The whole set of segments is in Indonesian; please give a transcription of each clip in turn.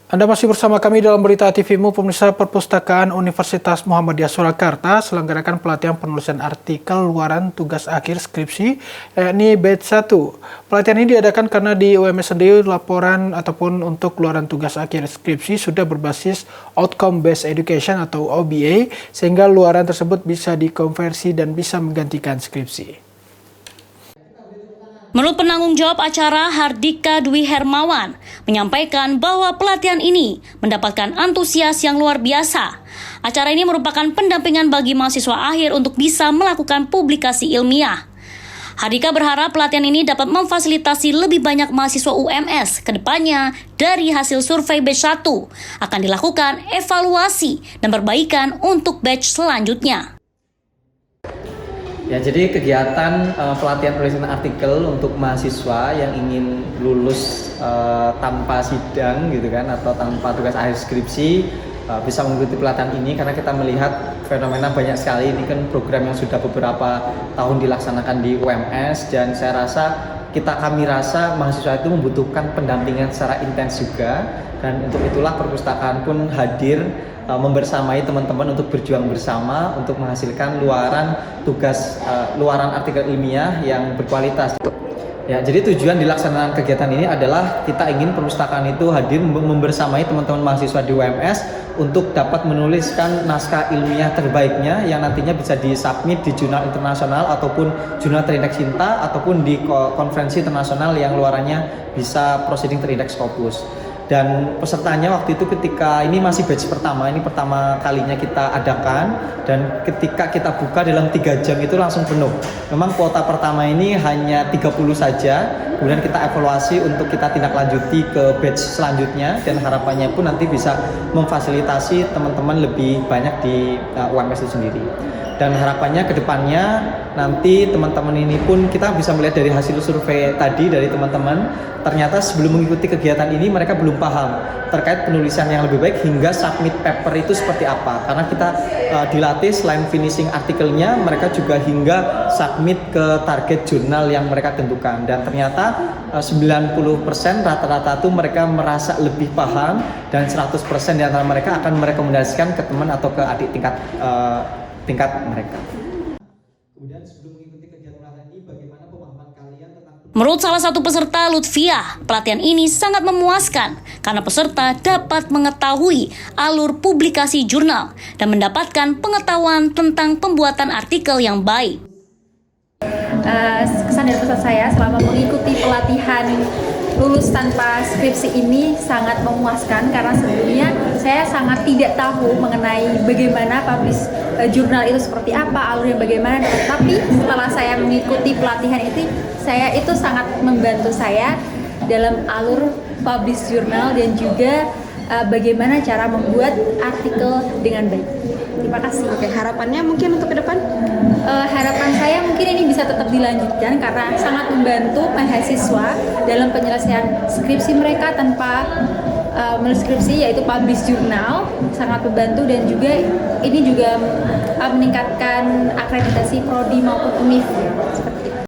Anda masih bersama kami dalam Berita TVmu. Pemirsa, Perpustakaan Universitas Muhammadiyah Surakarta selenggarakan pelatihan penulisan artikel luaran tugas akhir skripsi, yakni batch 1. Pelatihan ini diadakan karena di UMS sendiri laporan ataupun untuk luaran tugas akhir skripsi sudah berbasis Outcome Based Education atau OBA, sehingga luaran tersebut bisa dikonversi dan bisa menggantikan skripsi. Menurut penanggung jawab acara Hardika Dwi Hermawan, menyampaikan bahwa pelatihan ini mendapatkan antusias yang luar biasa. Acara ini merupakan pendampingan bagi mahasiswa akhir untuk bisa melakukan publikasi ilmiah. Hardika berharap pelatihan ini dapat memfasilitasi lebih banyak mahasiswa UMS ke depannya. Dari hasil survei batch 1 akan dilakukan evaluasi dan perbaikan untuk batch selanjutnya. Ya, jadi kegiatan pelatihan penulisan artikel untuk mahasiswa yang ingin lulus tanpa sidang gitu kan, atau tanpa tugas akhir skripsi bisa mengikuti pelatihan ini karena kita melihat fenomena banyak sekali. Ini kan program yang sudah beberapa tahun dilaksanakan di UMS, dan saya rasa kami rasa mahasiswa itu membutuhkan pendampingan secara intens juga, dan untuk itulah perpustakaan pun hadir membersamai teman-teman untuk berjuang bersama untuk menghasilkan luaran artikel ilmiah yang berkualitas. Ya, jadi tujuan dilaksanakan kegiatan ini adalah kita ingin perpustakaan itu hadir membersamai teman-teman mahasiswa di UMS untuk dapat menuliskan naskah ilmiah terbaiknya yang nantinya bisa disubmit di jurnal internasional ataupun jurnal terindeks Cinta ataupun di konferensi internasional yang luarannya bisa proceeding terindeks Scopus. Dan pesertanya waktu itu ketika ini masih batch pertama, ini pertama kalinya kita adakan, dan ketika kita buka dalam 3 jam itu langsung penuh. Memang kuota pertama ini hanya 30 saja, kemudian kita evaluasi untuk kita tindak lanjuti ke batch selanjutnya, dan harapannya pun nanti bisa memfasilitasi teman-teman lebih banyak di UMS itu sendiri. Dan harapannya ke depannya nanti teman-teman ini pun kita bisa melihat dari hasil survei tadi dari teman-teman, ternyata sebelum mengikuti kegiatan ini mereka belum paham terkait penulisan yang lebih baik hingga submit paper itu seperti apa. Karena kita dilatih selain finishing artikelnya, mereka juga hingga submit ke target jurnal yang mereka tentukan. Dan ternyata 90% rata-rata itu mereka merasa lebih paham, dan 100% di antara mereka akan merekomendasikan ke teman atau ke adik tingkat mereka. Kemudian sebelum mengikuti kegiatan pelatihan ini, bagaimana pemahaman kalian tentang... Menurut salah satu peserta, Lutfiah, pelatihan ini sangat memuaskan karena peserta dapat mengetahui alur publikasi jurnal dan mendapatkan pengetahuan tentang pembuatan artikel yang baik. Kesan dan pesan saya selama mengikuti pelatihan lulus tanpa skripsi ini sangat memuaskan, karena sebelumnya saya sangat tidak tahu mengenai bagaimana publish jurnal itu seperti apa, alurnya bagaimana. Tapi setelah saya mengikuti pelatihan itu sangat membantu saya dalam alur publish jurnal dan juga bagaimana cara membuat artikel dengan baik. Terima kasih. Oke, harapannya mungkin untuk ke depan? Harapan saya mungkin ini bisa tetap dilanjutkan karena sangat membantu mahasiswa dalam penyelesaian skripsi mereka tanpa menulis skripsi, yaitu publish jurnal, sangat membantu, dan juga ini juga meningkatkan akreditasi prodi maupun univ seperti itu.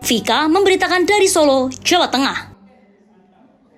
Vika memberitakan dari Solo, Jawa Tengah.